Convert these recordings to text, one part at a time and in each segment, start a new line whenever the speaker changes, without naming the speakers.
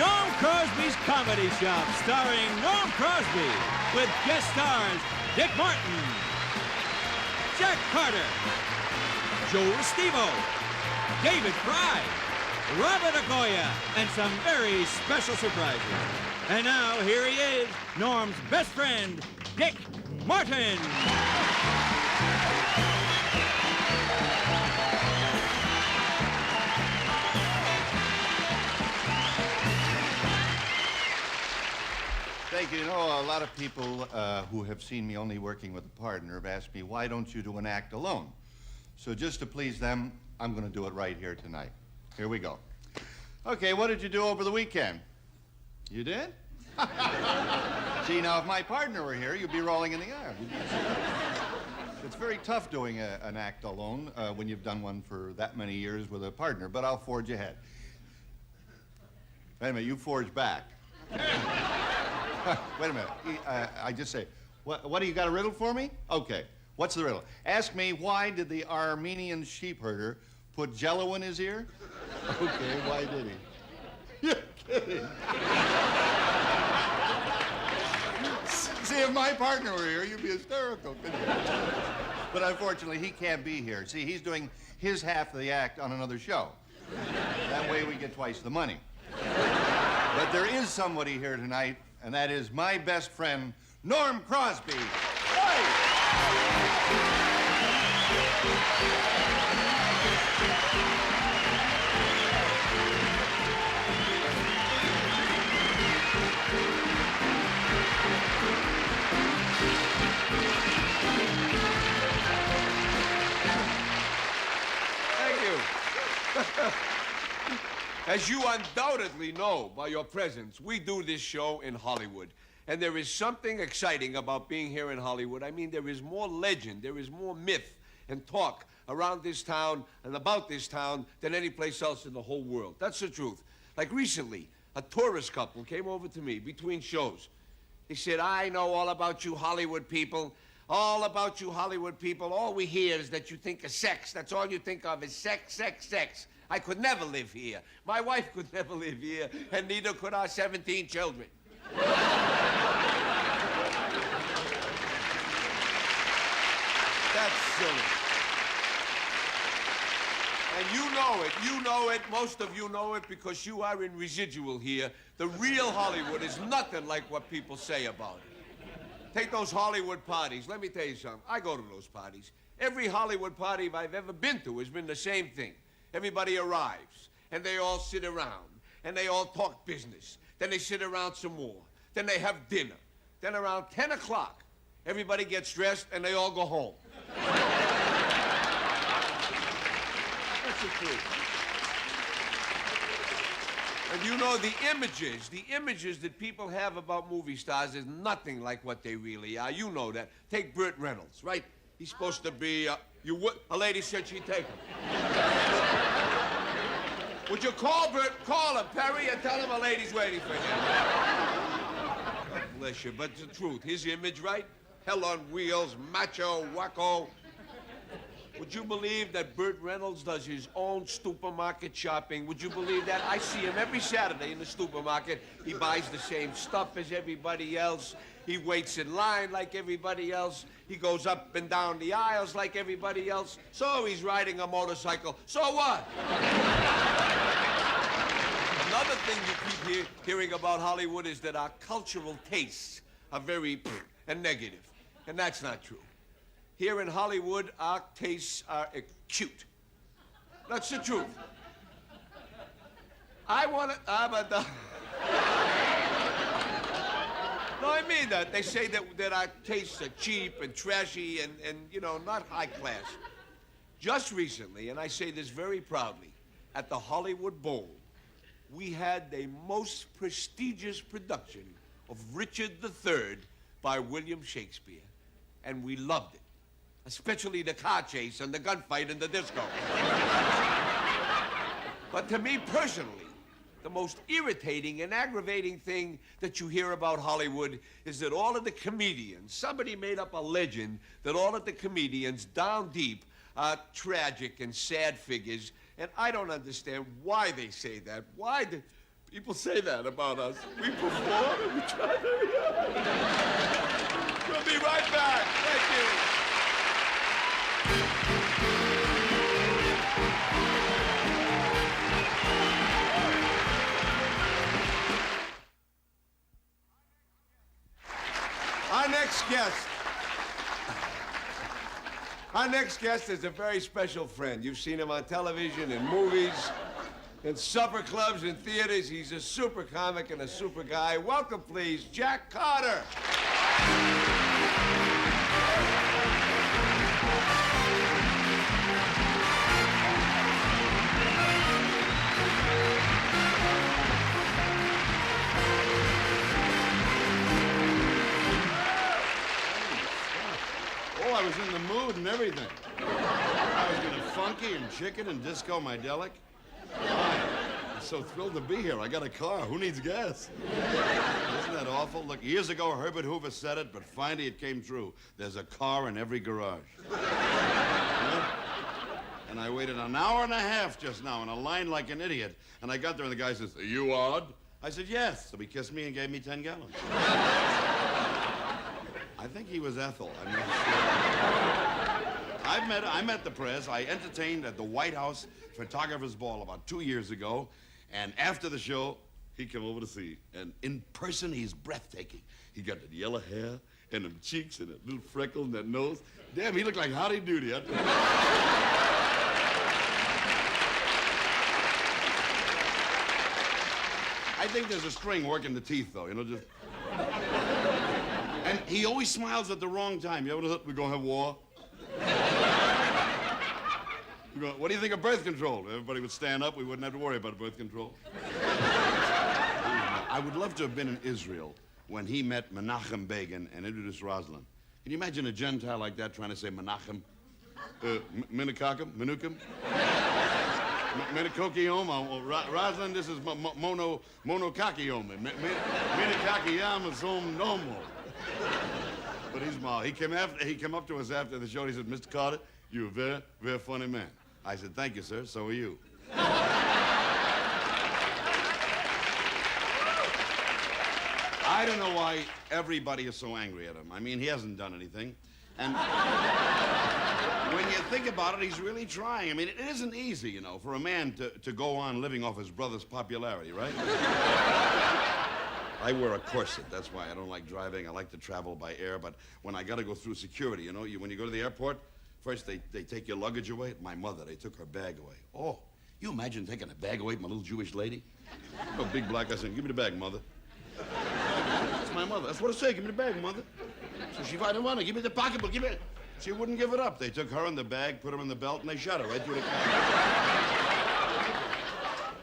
Norm Crosby's Comedy Shop, starring Norm Crosby, with guest stars Dick Martin, Jack Carter, Joe Restivo, David Frye, Robert Aguoya, and some very special surprises. And now, here he is, Norm's best friend, Dick Martin.
Thank you. You know, a lot of people who have seen me only working with a partner have asked me, why don't you do an act alone? So just to please them, I'm going to do it right here tonight. Here we go. Okay, what did you do over the weekend? You did? See, now, if my partner were here, you'd be rolling in the air. It's very tough doing an act alone when you've done one for that many years with a partner, but I'll forge ahead. Wait a minute, you forge back. Wait a minute. I just say, what do you got a riddle for me? Okay. What's the riddle? Ask me, why did the Armenian sheep herder put Jell-O in his ear? Okay, why did he? You're kidding. See, if my partner were here, you'd be hysterical, couldn't you? But unfortunately, he can't be here. See, he's doing his half of the act on another show. That way we get twice the money. But there is somebody here tonight, and that is my best friend, Norm Crosby. Hey!
Thank you. As you undoubtedly know by your presence, we do this show in Hollywood. And there is something exciting about being here in Hollywood. I mean, there is more legend, there is more myth and talk around this town and about this town than any place else in the whole world. That's the truth. Like recently, a tourist couple came over to me between shows. They said, I know all about you Hollywood people. All about you Hollywood people. All we hear is that you think of sex. That's all you think of is sex, sex, sex. I could never live here. My wife could never live here, and neither could our 17 children. That's silly. And you know it, most of you know it because you are in residual here. The real Hollywood is nothing like what people say about it. Take those Hollywood parties. Let me tell you something. I go to those parties. Every Hollywood party I've ever been to has been the same thing. Everybody arrives, and they all sit around, and they all talk business. Then they sit around some more. Then they have dinner. Then around 10 o'clock, everybody gets dressed, and they all go home. That's the truth. And you know, the images that people have about movie stars is nothing like what they really are. You know that. Take Burt Reynolds, right? He's supposed to be, a lady said she'd take him. Would you call Burt? Call him, Perry, and tell him a lady's waiting for him. God bless you, but the truth, his image, right? Hell on wheels, macho, wacko. Would you believe that Burt Reynolds does his own supermarket shopping? Would you believe that? I see him every Saturday in the supermarket. He buys the same stuff as everybody else. He waits in line like everybody else. He goes up and down the aisles like everybody else. So he's riding a motorcycle. So what? Another thing you keep hearing about Hollywood is that our cultural tastes are very and negative. And that's not true. Here in Hollywood, our tastes are acute. That's the truth. I want to... No, I mean that. They say that our tastes are cheap and trashy and, you know, not high class. Just recently, and I say this very proudly, at the Hollywood Bowl, we had the most prestigious production of Richard III by William Shakespeare. And we loved it. Especially the car chase and the gunfight and the disco. But to me personally, the most irritating and aggravating thing that you hear about Hollywood is that all of the comedians, somebody made up a legend that all of the comedians down deep are tragic and sad figures, and I don't understand why they say that. Why do People say that about us. We perform and we try very hard. We'll be right back. Thank you. Our next guest is a very special friend. You've seen him on television, in movies, in supper clubs, in theaters. He's a super comic and a super guy. Welcome, please, Jack Carter.
I was in the mood and everything. I was getting funky and chicken and disco mydelic. I'm so thrilled to be here. I got a car. Who needs gas? Isn't that awful? Look, years ago, Herbert Hoover said it, but finally it came true. There's a car in every garage. Yeah? And I waited an hour and a half just now in a line like an idiot. And I got there and the guy says, "Are you odd?" I said, "Yes." So he kissed me and gave me 10 gallons. I think he was Ethel. I'm not sure. I met the press. I entertained at the White House Photographers Ball about 2 years ago. And after the show, he came over to see. And in person, he's breathtaking. He got that yellow hair and them cheeks and that little freckle and that nose. Damn, he looked like Howdy Doody. I think there's a string working the teeth, though, you know, just... And he always smiles at the wrong time. You ever notice we're going to have war? What do you think of birth control? Everybody would stand up. We wouldn't have to worry about birth control. I would love to have been in Israel when he met Menachem Begin and introduced Rosalind. Can you imagine a Gentile like that trying to say Menachem? Menakakim? Menukim? Menakokiom? Rosalind, this is Monokakiom. Menakakiyam is home normal. But he's mild. He came up to us after the show and he said, "Mr. Carter, you're a very, very funny man." I said, "Thank you, sir. So are you." I don't know why everybody is so angry at him. I mean, he hasn't done anything. And when you think about it, he's really trying. I mean, it isn't easy, you know, for a man to go on living off his brother's popularity, right? I wear a corset. That's why I don't like driving. I like to travel by air. But when I got to go through security, you know, when you go to the airport, first they take your luggage away. My mother, they took her bag away. Oh, you imagine taking a bag away from a little Jewish lady? A big black guy saying, "Give me the bag, mother." That's my mother. That's what it said. "Give me the bag, mother." So she I don't want to. "Give me the pocketbook. Give me it." She wouldn't give it up. They took her in the bag, put her in the belt, and they shot her right through the car.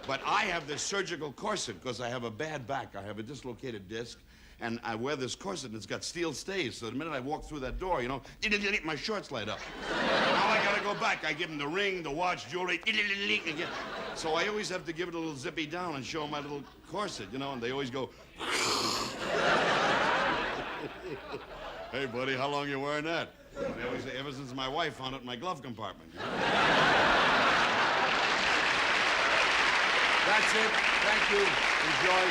But I have this surgical corset because I have a bad back. I have a dislocated disc, and I wear this corset, and it's got steel stays. So the minute I walk through that door, you know, my shorts light up. Now I gotta go back. I give them the ring, the watch, jewelry. So I always have to give it a little zippy down and show them my little corset, you know, and they always go... "Hey, buddy, how long you wearing that?" And they always say, "Ever since my wife found it in my glove compartment."
That's it. Thank you. Enjoy.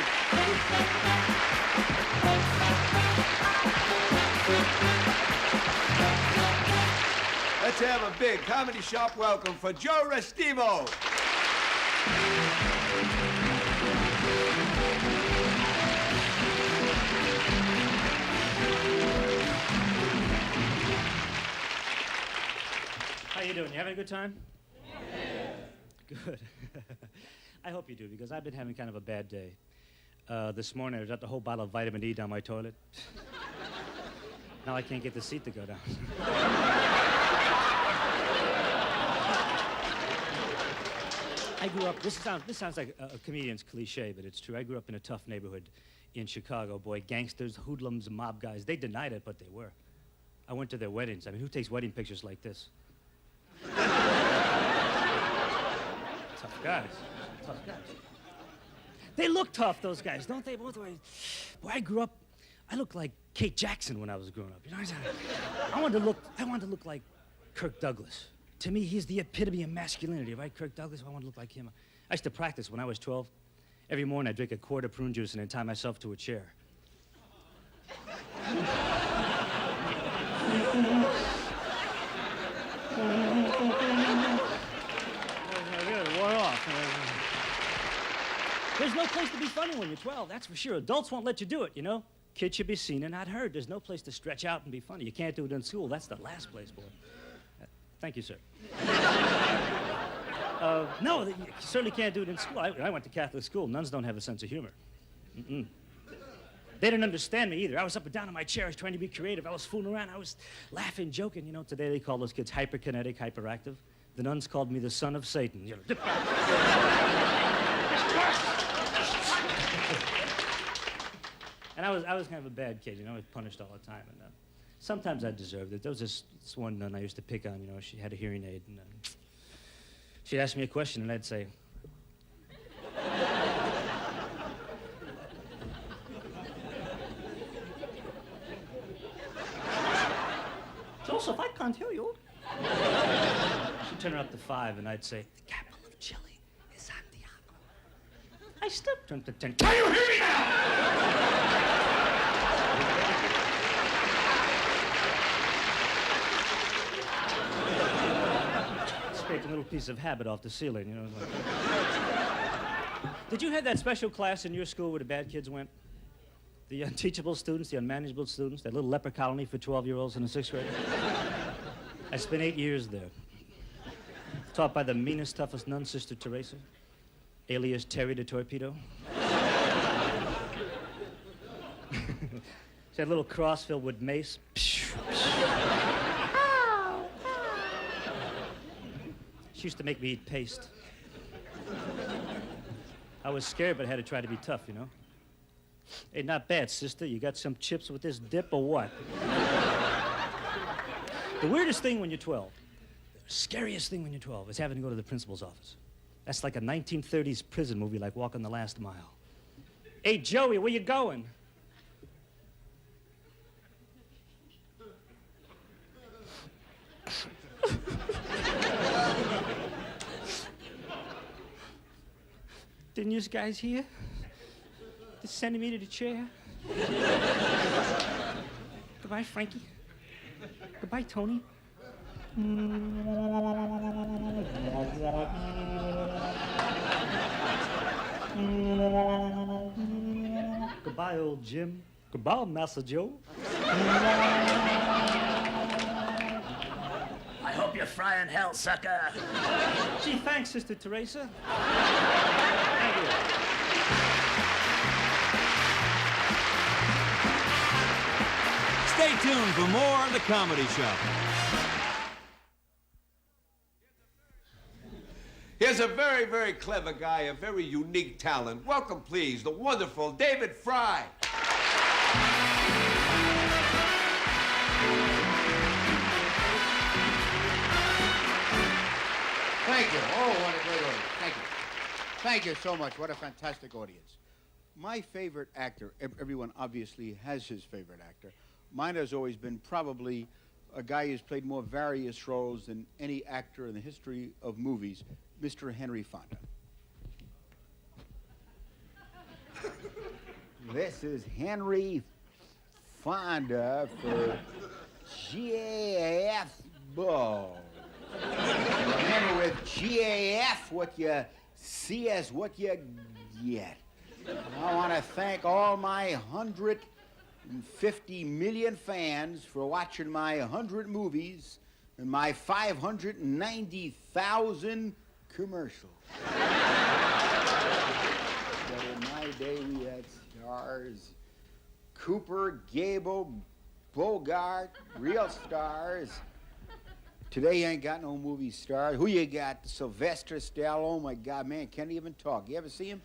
Let's have a big comedy shop welcome for Joe Restivo.
How you doing? You having a good time? Yeah. Good. I hope you do, because I've been having kind of a bad day. This morning, I dropped a whole bottle of vitamin E down my toilet. Now I can't get the seat to go down. I grew up, this sounds like a comedian's cliche, but it's true. I grew up in a tough neighborhood in Chicago. Boy, gangsters, hoodlums, mob guys, they denied it, but they were. I went to their weddings. I mean, who takes wedding pictures like this? Tough guys. Tough guys. They look tough, those guys, don't they? Both ways. Boy, I grew up, I looked like Kate Jackson when I was growing up. You know what I'm saying? I wanted to look like Kirk Douglas. To me, he's the epitome of masculinity, right? Kirk Douglas, I want to look like him. I used to practice when I was 12. Every morning I drink a quart of prune juice and then tie myself to a chair. I really wore off. There's no place to be funny when you're 12, that's for sure. Adults won't let you do it, you know? Kids should be seen and not heard. There's no place to stretch out and be funny. You can't do it in school. That's the last place, boy. Thank you, sir. No, you certainly can't do it in school. I went to Catholic school. Nuns don't have a sense of humor. Mm-mm. They didn't understand me either. I was up and down in my chair. I was trying to be creative. I was fooling around. I was laughing, joking. You know, today they call those kids hyperkinetic, hyperactive. The nuns called me the son of Satan. You know. And I was kind of a bad kid, you know. I was punished all the time. And sometimes I deserved it. There was this one nun I used to pick on, you know. She had a hearing aid. And she'd ask me a question, and I'd say... Joseph, I can't hear you. She'd turn her up to 5, and I'd say, the capital of Chile is Santiago. I still turned to 10. Can you hear me now? Scraped a little piece of habit off the ceiling, you know. Like... Did you have that special class in your school where the bad kids went? The unteachable students, the unmanageable students, that little leper colony for 12-year-olds in the 6th grade? I spent 8 years there. Taught by the meanest, toughest nun, Sister Teresa, alias Terry the Torpedo. She had a little cross filled with mace. She used to make me eat paste. I was scared, but I had to try to be tough, you know? Hey, not bad, sister. You got some chips with this dip or what? The weirdest thing when you're 12, the scariest thing when you're 12 is having to go to the principal's office. That's like a 1930s prison movie like Walking the Last Mile. Hey, Joey, where you going? Didn't you guys hear? They're sending me to the chair. Goodbye, Frankie. Goodbye, Tony. Goodbye, old Jim. Goodbye, Master Joe.
I hope you're frying hell, sucker.
Gee, thanks, Sister Teresa. Thank you.
Stay tuned for more of The Comedy Shop.
Here's a very, very clever guy, a very unique talent. Welcome, please, the wonderful David Frye.
Thank you. Oh, what a great audience. Thank you. Thank you so much. What a fantastic audience. My favorite actor, everyone obviously has his favorite actor. Mine has always been probably a guy who's played more various roles than any actor in the history of movies, Mr. Henry Fonda. This is Henry Fonda for GAF Bull. Remember, with GAF, what you see is what you get. I want to thank all my 150 million fans for watching my 100 movies and my 590,000 commercials. But in my day, we had stars. Cooper, Gable, Bogart, real stars. Today, you ain't got no movie stars. Who you got? Sylvester Stallone. Oh, my God, man, can't even talk. You ever see him?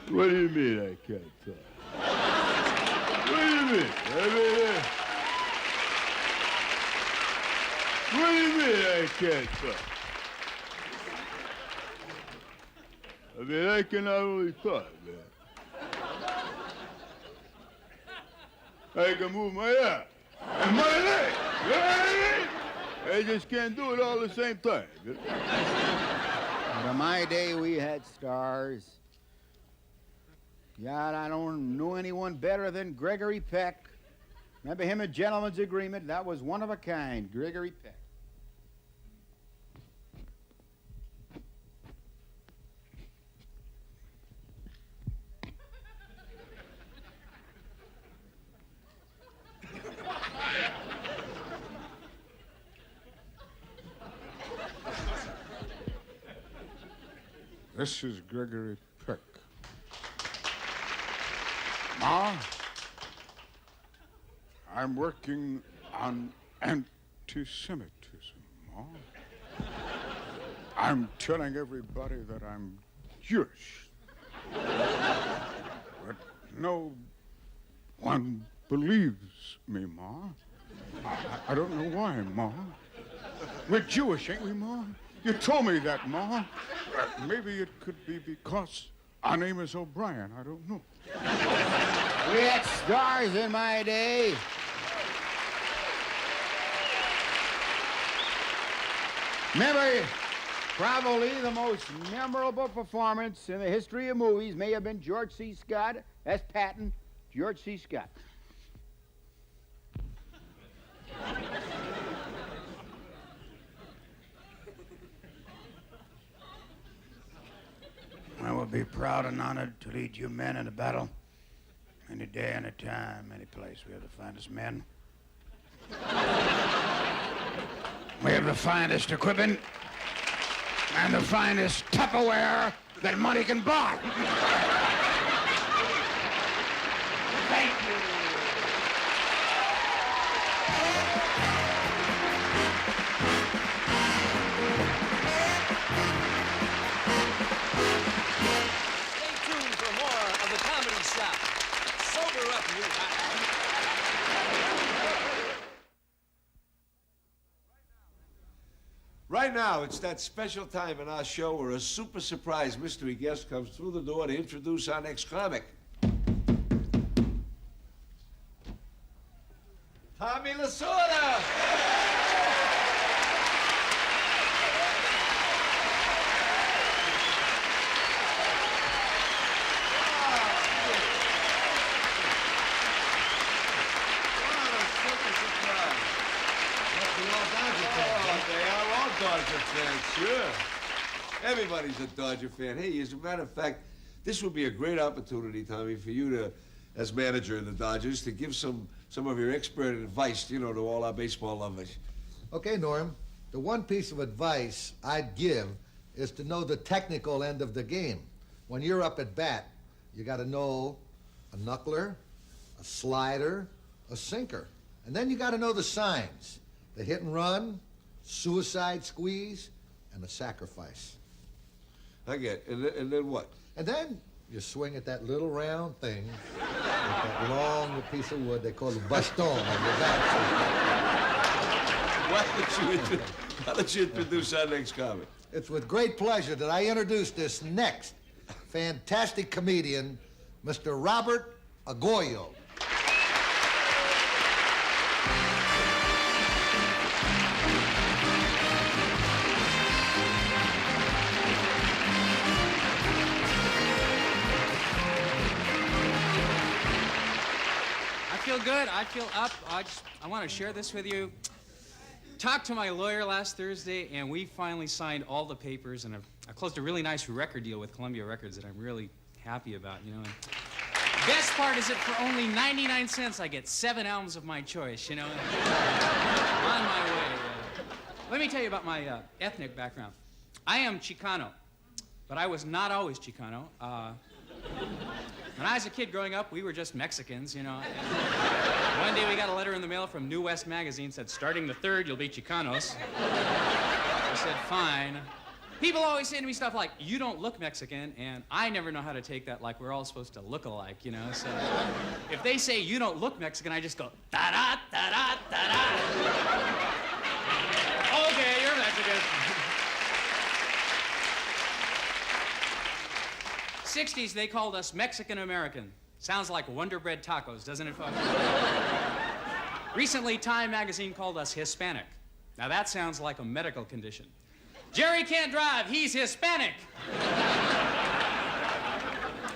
What do you mean I can't talk? What do you mean? What do you mean I can't talk? I mean, I can not only talk, man. I can move my arm and my leg. You know what I mean? They just can't do it all at the same time.
But in my day, we had stars. God, I don't know anyone better than Gregory Peck. Remember him in Gentleman's Agreement? That was one of a kind, Gregory Peck. This is Gregory Peck. Ma, I'm working on anti-Semitism, Ma. I'm telling everybody that I'm Jewish. But no one believes me, Ma. I don't know why, Ma. We're Jewish, ain't we, Ma? You told me that, Ma. Maybe it could be because our name is O'Brien. I don't know. We had stars in my day. Remember, probably the most memorable performance in the history of movies may have been George C. Scott. That's Patton, George C. Scott. I will be proud and honored to lead you men into battle. Any day, any time, any place. We have the finest men. We have the finest equipment and the finest Tupperware that money can buy. Thank you.
Sober up, you.
Right now, it's that special time in our show where a super surprise mystery guest comes through the door to introduce our next comic. Tommy Lasorda! Dodger fans, sure. Everybody's a Dodger fan. Hey, as a matter of fact, this would be a great opportunity, Tommy, for you to, as manager of the Dodgers, to give some of your expert advice, you know, to all our baseball lovers.
Okay, Norm. The one piece of advice I'd give is to know the technical end of the game. When you're up at bat, you got to know a knuckler, a slider, a sinker. And then you got to know the signs. The hit and run, suicide squeeze, and a sacrifice.
I get it. And then what?
And then you swing at that little round thing with that long piece of wood they call the baston on your back.
Why don't you introduce our next comic?
It's with great pleasure that I introduce this next fantastic comedian, Mr. Robert Aguoya.
I feel good. I feel up. I want to share this with you. Talked to my lawyer last Thursday, and we finally signed all the papers, and I closed a really nice record deal with Columbia Records that I'm really happy about, you know. And best part is that for only 99 cents, I get 7 albums of my choice, you know. On my way. Let me tell you about my ethnic background. I am Chicano, but I was not always Chicano. When I was a kid growing up, we were just Mexicans, you know. One day we got a letter in the mail from New West magazine, said, starting the 3rd, you'll be Chicanos. I said, fine. People always say to me stuff like, you don't look Mexican, and I never know how to take that like we're all supposed to look alike, you know. So if they say you don't look Mexican, I just go, da-da, da-da, da-da. Okay, you're Mexican. 60s, they called us Mexican-American. Sounds like Wonder Bread tacos, doesn't it, folks? Recently, Time magazine called us Hispanic. Now that sounds like a medical condition. Jerry can't drive, he's Hispanic.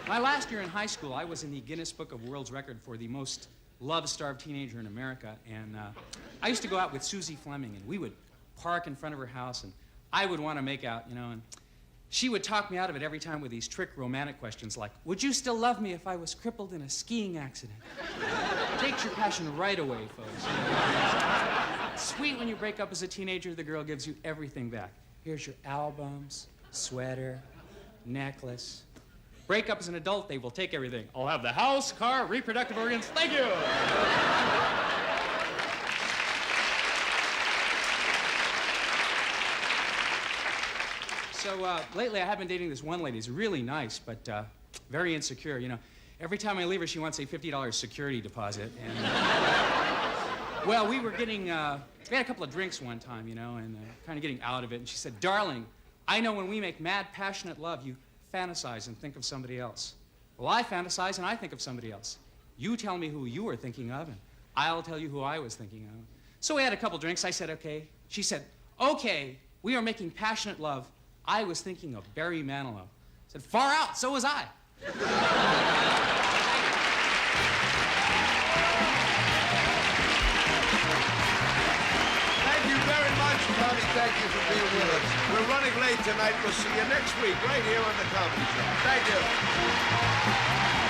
My last year in high school, I was in the Guinness Book of World's Record for the most love-starved teenager in America, and I used to go out with Susie Fleming, and we would park in front of her house, and I would want to make out, you know, and she would talk me out of it every time with these trick romantic questions like, would you still love me if I was crippled in a skiing accident? Takes your passion right away, folks. Sweet when you break up as a teenager, the girl gives you everything back. Here's your albums, sweater, necklace. Break up as an adult, they will take everything. I'll have the house, car, reproductive organs. Thank you. So lately I have been dating this one lady. She's really nice, but very insecure. You know, every time I leave her, she wants a $50 security deposit. And well, we were getting, we had a couple of drinks one time, you know, and kind of getting out of it. And she said, darling, I know when we make mad, passionate love, you fantasize and think of somebody else. Well, I fantasize and I think of somebody else. You tell me who you were thinking of, and I'll tell you who I was thinking of. So we had a couple drinks. I said, okay. She said, okay, we are making passionate love. I was thinking of Barry Manilow. I said, far out, so was I.
Thank you very much, Tommy. Thank you for being with us. We're running late tonight. We'll see you next week right here on the Comedy Show. Thank you.